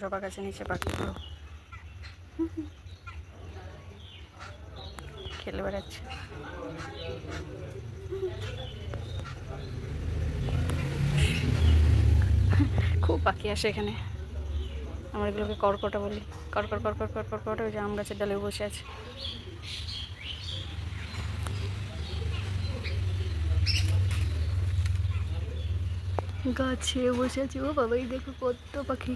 জবা গাছের নিচে পাখিগুলো খেলে বেড়াচ্ছে। খুব পাখি আসে এখানে। আমরা এগুলোকে কর্কটা বলি। কর্কট কর্কট কর্কট কর্কট। ওই যে আম গাছের ডালে বসে আছে। গাছে বসে আছে। ও বাবা, এই দেখো কত পাখি।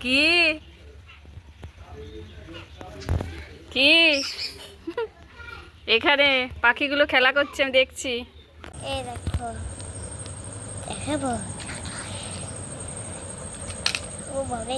কি কি এখানে পাখিগুলো খেলা করছে, আমি দেখছি। এই দেখো, দেখাবো। ও বাবা,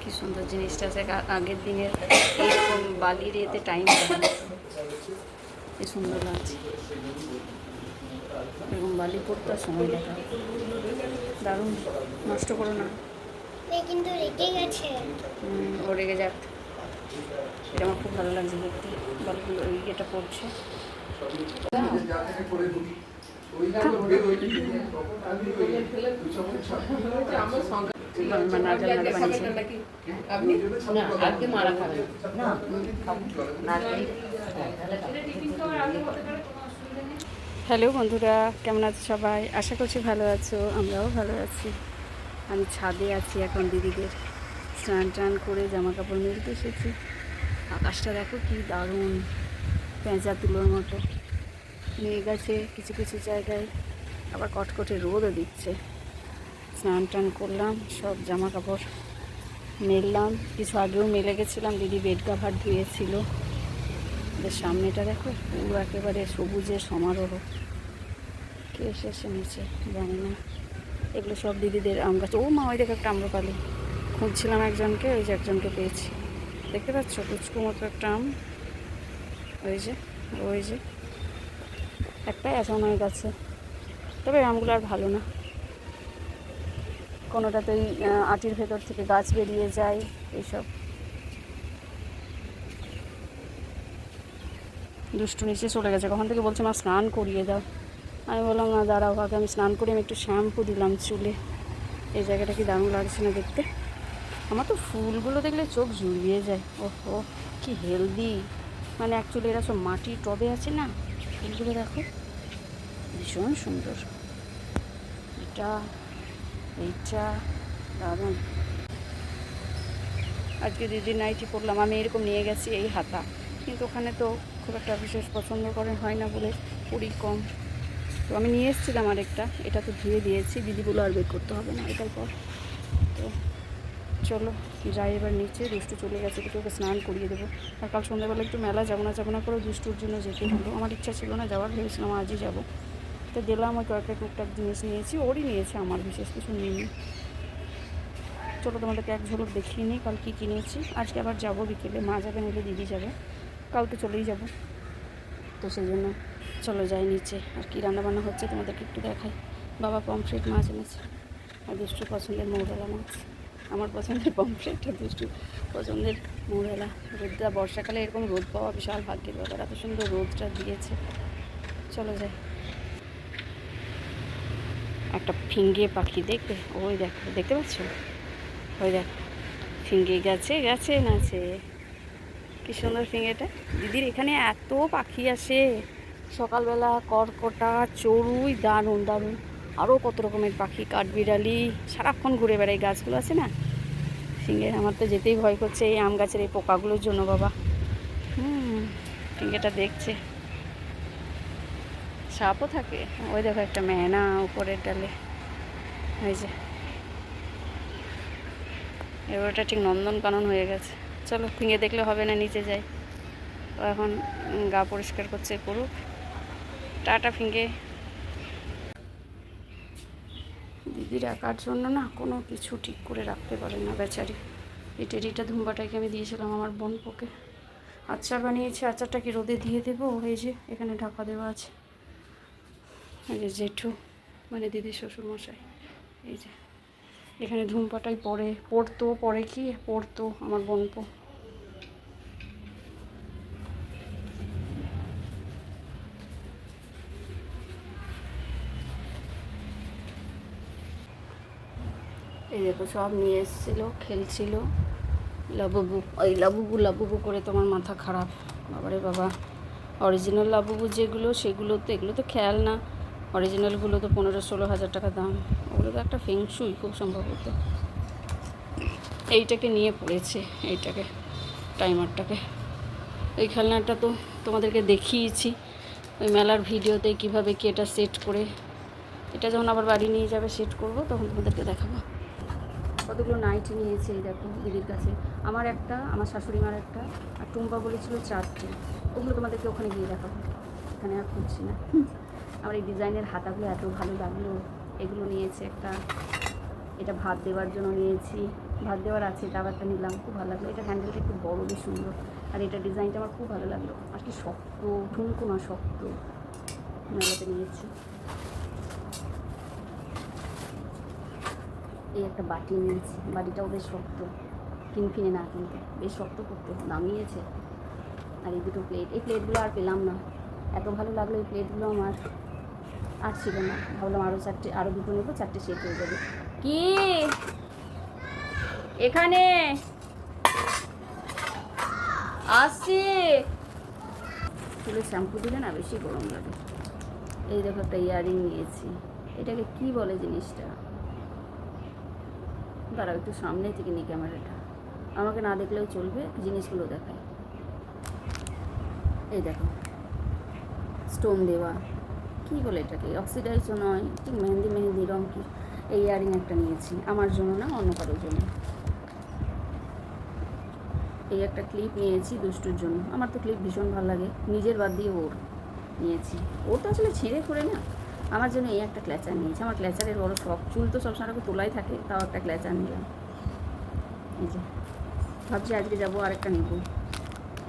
কি সুন্দর জিনিসটা আছে। আগের দিনের এরকম বালির এতে টাইম কি সুন্দর লাগছে। এরকম বালি পড়তে আর সময় দেখা। দারুণ, নষ্ট করো না। কিন্তু রেগে গেছে। ও রেগে যাক। এটা আমার খুব ভালো লাগছে দেখতে। বালিগুলো ওই এটা পড়ছে। হ্যালো বন্ধুরা, কেমন আছো সবাই? আশা করছি ভালো আছো। আমরাও ভালো আছি। আমি ছাদে আছি এখন, দিদিদের স্নান টান করে জামা কাপড় মেলতে এসেছি। আকাশটা দেখো কি দারুণ, পেঁচা তুলোর মতো। মেঘ আছে কিছু কিছু জায়গায়, আবার কটকটে রোদও দিচ্ছে। স্নান টান করলাম, সব জামা কাপড় মেললাম। কিছু আগেও মেলে গেছিলাম, দিদি বেড কাভার ধুয়েছিল। এদের সামনেটা দেখো, পুরো একেবারে সবুজের সমারোহ। কে এসেছে নিচে জানি না। এগুলো সব দিদিদের আম গাছ। ও মা, ওই দেখো একটা আম্রপালি। খুঁজছিলাম একজনকে, ওই যে একজনকে পেয়েছি। দেখতে পাচ্ছ কুচকু মতো একটা আম। ওই যে ওই যে একটাই আছে আমার গাছে। তবে আমগুলো আর ভালো না। কোনোটাতেই আটির ভেতর থেকে গাছ বেরিয়ে যায় এইসব। দুষ্টু নিচে চলে গেছে, কখন থেকে বলছে মা স্নান করিয়ে দাও। আমি বললাম না, দাঁড়াও কাকে আমি স্নান করি। আমি একটু শ্যাম্পু দিলাম চুলে। এই জায়গাটা কি দারুণ লাগছে না দেখতে? আমার তো ফুলগুলো দেখলে চোখ জুড়িয়ে যায়। ওহো, কি হেলদি। মানে অ্যাকচুয়ালি এরা সব মাটির টবে আছে না। ফুলগুলো দেখো ভীষণ সুন্দর। এইটা দারুণ। আজকে দিদির নাইটি পরলাম। আমি এরকম নিয়ে গেছি এই হাতা, কিন্তু ওখানে তো খুব একটা বিশেষ পছন্দ করেন হয় না বলে পরি কম। তো আমি নিয়ে এসেছিলাম আরেকটা, এটা তো ধুয়ে দিয়েছি। দিদিগুলো আর বের করতে হবে না এটার পর। তো চলো যাই এবার নিচে। দুষ্টু চলে গেছে, কিন্তু ওকে স্নান করিয়ে দেবো। আর কাল সন্ধ্যাবেলা একটু মেলা যাবো না করে দুষ্টুর জন্য যেতে হলো। আমার ইচ্ছা ছিল না যাওয়ার, ভেবেছিলাম আজই যাবো। তো গেলাম, ওই কয়েকটা টুকটাক জিনিস নিয়েছি। ওরই নিয়েছে, আমার বিশেষ কিছু নিইনি। চলো তোমাদেরকে এক ঝলক দেখিয়ে নিই কাল কী কিনেছি। আজকে আবার যাবো বিকেলে, মা যাবে নইলে দিদি যাবে। কাল তো চলেই যাব। তো সেই জন্য চলো যাই নিচে। আর কী রান্নাবান্না হচ্ছে তোমাদেরকে একটু দেখাই। বাবা পমফ্রেট মাছ এনেছে, আর দুষ্টুর পছন্দের মৌরলা মাছ। আমার পছন্দের পমফ্রেট, আর দুষ্টুর পছন্দের মৌরলা। রোদটা বর্ষাকালে এরকম রোদ পাওয়া বিশাল ভাগ্যের ব্যাপার। এত সুন্দর রোদটা দিয়েছে। চলো যাই। একটা ফিঙ্গে পাখি দেখবে, ওই দেখো, দেখতে পাচ্ছ? ওই দেখো ফিঙ্গে গেছে গেছে নাচে। কী সুন্দর ফিঙ্গেটা। দিদির এখানে এত পাখি আসে সকালবেলা। কর্কটা, চড়ুই, দারুণ দারুণ। আরও কত রকমের পাখি, কাঠবিড়ালি, সারাক্ষণ ঘুরে বেড়ায়। গাছগুলো আছে না ফিঙ্গে। আমার তো যেতেই ভয় করছে এই আম গাছের এই পোকাগুলোর জন্য বাবা। ফিঙ্গেটা দেখছে। সাপও থাকে। ওই দেখো একটা মেনা উপরের ডালে, এই যে এবার ওটা ঠিক নন্দনকানন হয়ে গেছে। চলো ফিঙে দেখলে হবে না, নিচে যাই। ও এখন গা পরিষ্কার করছে, করুক। টাটা ফিঙে। দিদির একার জন্য না কোনো কিছু ঠিক করে রাখতে পারে না বেচারি। এই টেরিটা ধুম্বাটাকে আমি দিয়েছিলাম আমার বোনপোকে। আচার বানিয়েছে, আচারটা কি রোদে দিয়ে দেবো? এই যে এখানে ঢাকা দেওয়া আছে। এই যে জেঠু মানে দিদির শ্বশুরমশাই, এই যে এখানে ধুমপাটাই পড়ে কি পড়তো আমার বোনপো। এই দেখো সব নিয়ে এসেছিলো, খেলছিল। লাবুবু, ওই লাবুবু লাবুবু করে তোমার মাথা খারাপ। বাবারে বাবা, অরিজিনাল লাবুবু যেগুলো সেগুলো তো, এগুলো তো খেয়াল না। অরিজিনালগুলো তো 15-16 হাজার টাকা দাম। ওগুলো তো একটা ফেংশুই খুব সম্ভবত। এইটাকে নিয়ে পড়েছে, এইটাকে, টাইমারটাকে। এই খেলনাটা তো তোমাদেরকে দেখিয়েছি ওই মেলার ভিডিওতে, কীভাবে কি এটা সেট করে। এটা যখন আবার বাড়ি নিয়ে যাবে সেট করব, তখন তোমাদেরকে দেখাবো। কতগুলো নাইটি নিয়েছি এই দেখো দিদির কাছে। আমার একটা, আমার শাশুড়ি মার একটা, আর টুম্পা বলেছিল 4টে। ওগুলো তোমাদেরকে ওখানে গিয়ে দেখাবো, এখানে আর খুঁজছি না। আমার এই ডিজাইনের হাতাগুলো এত ভালো লাগলো। এগুলো নিয়েছে একটা, এটা ভাত দেওয়ার জন্য নিয়েছি, ভাত দেওয়ার আছে, দাবারটা নিলাম, খুব ভালো লাগলো। এটা হ্যান্ডেলটা একটু বড়, বেশ সুন্দর। আর এটা ডিজাইনটা আমার খুব ভালো লাগলো। আর কি শক্ত, ঠুনকো না, শক্ত। মেলাতে নিয়েছি। এই একটা বাটি নিয়েছি, বাটিটাও বেশ শক্ত, ফিনফিনে না কিন্তু বেশ শক্ত করতে নামিয়েছে। আর এই দুটো প্লেট, এই প্লেটগুলো আর পেলাম না। এত ভালো লাগলো এই প্লেটগুলো আমার, আর ছিল না। ভাবলাম আরও দুটো নেবো, 4টে সেট হয়ে যাবে। কি এখানে আসছি, চুলে শ্যাম্পু দিলে না বেশি গরম লাগে। এই দেখো একটা ইয়াররিং নিয়েছি, এটাকে কি বলে জিনিসটা? দাঁড়াও একটু সামনে থেকে নিই ক্যামেরাটা, আমাকে না দেখলেও চলবে, জিনিসগুলো দেখায়। এই দেখো স্টোন দেওয়া, কী বলে এটাকে, অক্সিডাইজও নয় ঠিক, মেহেন্দি রঙ কি। এই ইয়াররিং একটা নিয়েছি, আমার জন্য না, অন্য কারোর জন্য। এই একটা ক্লিপ নিয়েছি দুষ্টুর জন্য। আমার তো ক্লিপ ভীষণ ভালো লাগে, নিজের বাদ দিয়ে ওর নিয়েছি। ওর তো আসলে ছেড়ে করে না। আমার জন্য এই একটা ক্ল্যাচার নিয়েছি, আমার ক্ল্যাচারের বড় শখ। চুল তো সবসময় তোলাই থাকে, তাও একটা ক্ল্যাচার নিলাম। এই যে ভাবছি আজকে যাবো আরেকটা নেব।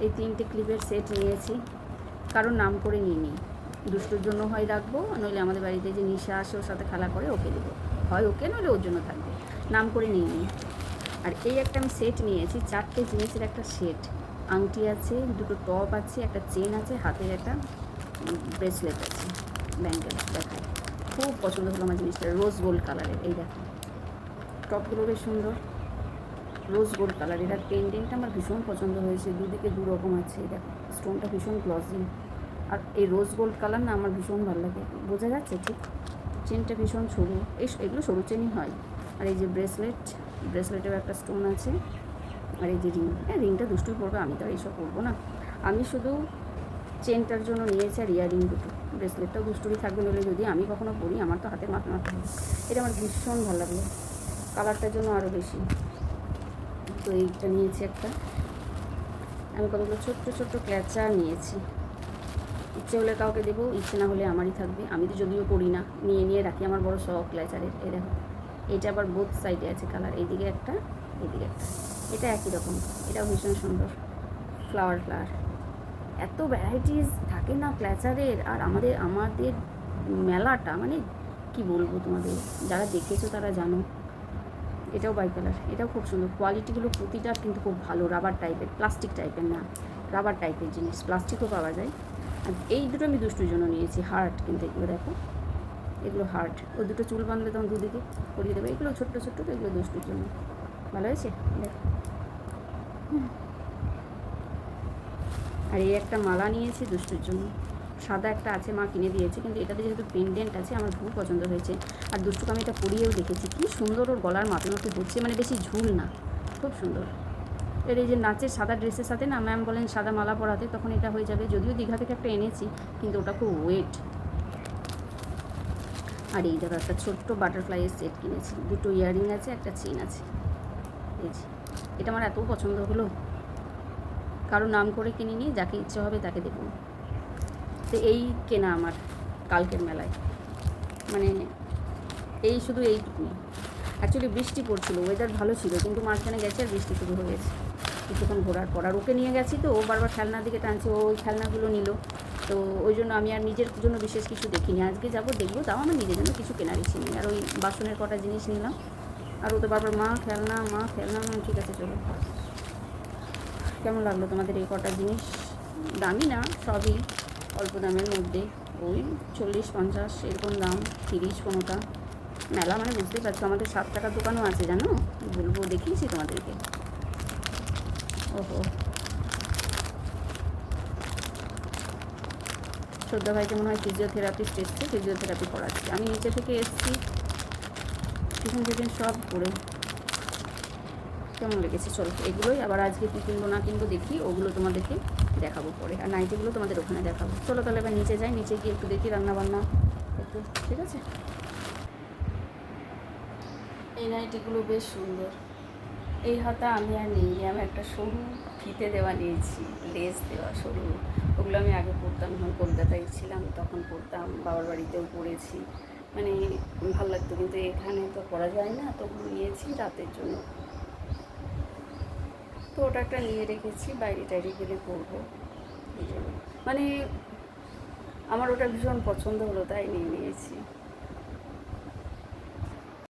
এই 3টে ক্লিপের সেট নিয়েছি, কারণ নাম করে নিয়ে নিই। দুষ্টুর জন্য হয় রাখবো, নইলে আমাদের বাড়িতে যে নিশা আসে ওর সাথে খেলা করে, ওকে দেবো। হয় ওকে, নইলে ওর জন্য থাকবে, নাম করে নিয়ে নিই। আর এই একটা আমি সেট নিয়েছি, 4টে জিনিসের একটা সেট। আংটি আছে, দুটো টপ আছে, একটা চেন আছে, হাতের একটা ব্রেসলেট আছে, ব্যাঙ্গেল দেখায়। খুব পছন্দ হলো আমার জিনিসটা, রোজ গোল্ড কালারের। এই দেখো টপগুলো বেশ সুন্দর, রোজ গোল্ড কালারের। আর পেন্ডেন্টটা আমার ভীষণ পছন্দ হয়েছে, দুদিকে দু রকম আছে। এই দেখো স্টোনটা ভীষণ গ্লসি, আর এই রোজ গোল্ড কালার না আমার ভীষণ ভালো লাগে। বোঝা যাচ্ছে ঠিক? চেনটা ভীষণ সরু, এগুলো সরু চেনই হয়। আর এই যে ব্রেসলেটেও একটা স্টোন আছে। আর এই যে রিং, রিংটা দুষ্টুই পড়বে, আমি তো আর এইসব পরবো না। আমি শুধু চেনটার জন্য নিয়েছি, আর ইয়ারিং দুটো। ব্রেসলেটটাও দুষ্টুরই থাকবে, নইলে যদি আমি কখনো পরি আমার তো হাতে মাথা হবে। এটা আমার ভীষণ ভালো লাগলো, কালারটার জন্য আরও বেশি। তো এইটা নিয়েছি একটা। আমি কতগুলো ছোট্ট ক্ল্যাচার নিয়েছি, ইচ্ছে হলে কাউকে দেবো, ইচ্ছে না হলে আমারই থাকবে। আমি তো যদিও করি না, নিয়ে রাখি, আমার বড় শখ ক্ল্যাচারের। এই দেখো এটা আবার বোথ সাইডে আছে কালার, এইদিকে একটা, এইদিকে একটা। এটা একই রকম, এটাও ভীষণ সুন্দর, ফ্লাওয়ার। এত ভ্যারাইটিস থাকে না ক্ল্যাচারের। আর আমাদের মেলাটা মানে কি বলবো তোমাদের, যারা দেখেছো তারা জানো। এটাও বাই কালার, এটাও খুব সুন্দর। কোয়ালিটিগুলো প্রতিটা কিন্তু খুব ভালো, রাবার টাইপের, প্লাস্টিক টাইপের না, রাবার টাইপের জিনিস। প্লাস্টিকও পাওয়া যায়। আর এই দুটো আমি দুষ্টুর জন্য নিয়েছি, হার্ট কিন্তু এগুলো দেখো, এগুলো হার্ট। ও দুটো চুল বাঁধলে তখন দুদিকে করিয়ে দেবে। এগুলো ছোট্ট তো, এগুলো দুষ্টুর জন্য। ভালো হয়েছে দেখো। আর এই একটা মালা নিয়েছি দুষ্টুর জন্য, সাদা একটা আছে, মা কিনে দিয়েছে, কিন্তু এটাতে যেহেতু পেন্ডেন্ট আছে আমার খুব পছন্দ হয়েছে। আর দুষ্টুকে আমি এটা পরিয়েও দেখেছি, কী সুন্দর ওর গলার মাথানোতে হচ্ছে, মানে বেশি ঝুল না, খুব সুন্দর। এর এই যে নাচের সাদা ড্রেসের সাথে না ম্যাম বলেন সাদা মালা পরাতে, তখন এটা হয়ে যাবে। যদিও দীঘা থেকে একটা এনেছি, কিন্তু ওটা খুব ওয়েট, আর এই দেখো একটা ছোট্ট বাটারফ্লাইয়ের সেট কিনেছি, দুটো ইয়াররিং আছে, একটা চেন আছে। এই যে এটা আমার এত পছন্দ হলো, কারো নাম করে কিনিনি, যাকে ইচ্ছে হবে তাকে দেবো। তো এই কেনা আমার কালকের মেলায়, মানে এই শুধু এইটুকুই। অ্যাকচুয়ালি বৃষ্টি পড়ছিল, ওয়েদার ভালো ছিল, কিন্তু মাঝখানে গেছে আর বৃষ্টি শুরু হয়ে গেছে কিছুক্ষণ ঘোরার পর। আর ওকে নিয়ে গেছি তো ও বারবার খেলনার দিকে টানছে, ও ওই খেলনাগুলো নিল, তো ওই জন্য আমি আর নিজের জন্য বিশেষ কিছু দেখিনি। আজকে যাবো দেখবো, তাও আমার নিজের জন্য কিছু কেনার ইচ্ছে নেই। আর ওই বাসনের কটা জিনিস নিলাম, আর ও তো বারবার মা খেলনা মা খেলনা, ঠিক আছে চলো। কেমন লাগলো তোমাদের এই কটা জিনিস? দামি না, সবই অল্প দামের মধ্যে, ওই 40-50 এরকম দাম, 30 কোনোটা। মেলা মানে বুঝতেই পারছো, আমাদের 7 টাকার দোকানও আছে জানো, বলবো দেখিয়েছি তোমাদেরকে। ওহো, শ্রদ্ধা ভাইকে মনে হয় ফিজিওথেরাপিস্ট এসছে, ফিজিওথেরাপি করাচ্ছে। আমি নিচে থেকে এসছি, টিফিন টিফিন সব করে। কেমন লেগেছে চলো, এগুলোই আবার আজকে কী কিনবো না কিনবো দেখি, ওগুলো তোমাদেরকে দেখাবো পরে। আর নাইটিগুলো তোমাদের ওখানে দেখাবো। চলো তাহলে এবার নিচে যাই, নিচে গিয়ে একটু দেখি রান্নাবান্না একটু, ঠিক আছে? এই নাইটিগুলো বেশ সুন্দর। এই হাতা আমি আর নিই, আমি একটা সরু ফিতে দেওয়া নিয়েছি, লেস দেওয়া সরু। ওগুলো আমি আগে পরতাম, যখন কলকাতায় ছিলাম তখন পরতাম, বাবার বাড়িতেও পরেছি, মানে ভালো লাগতো। কিন্তু এখানে তো পরা যায় না, তো ওগুলো নিয়েছি রাতের জন্য। তো ওটা একটা নিয়ে রেখেছি, বাইরে টাইরে গেলে পরবো এই জন্য। মানে আমার ওটা ভীষণ পছন্দ হলো, তাই নিয়ে নিয়েছি।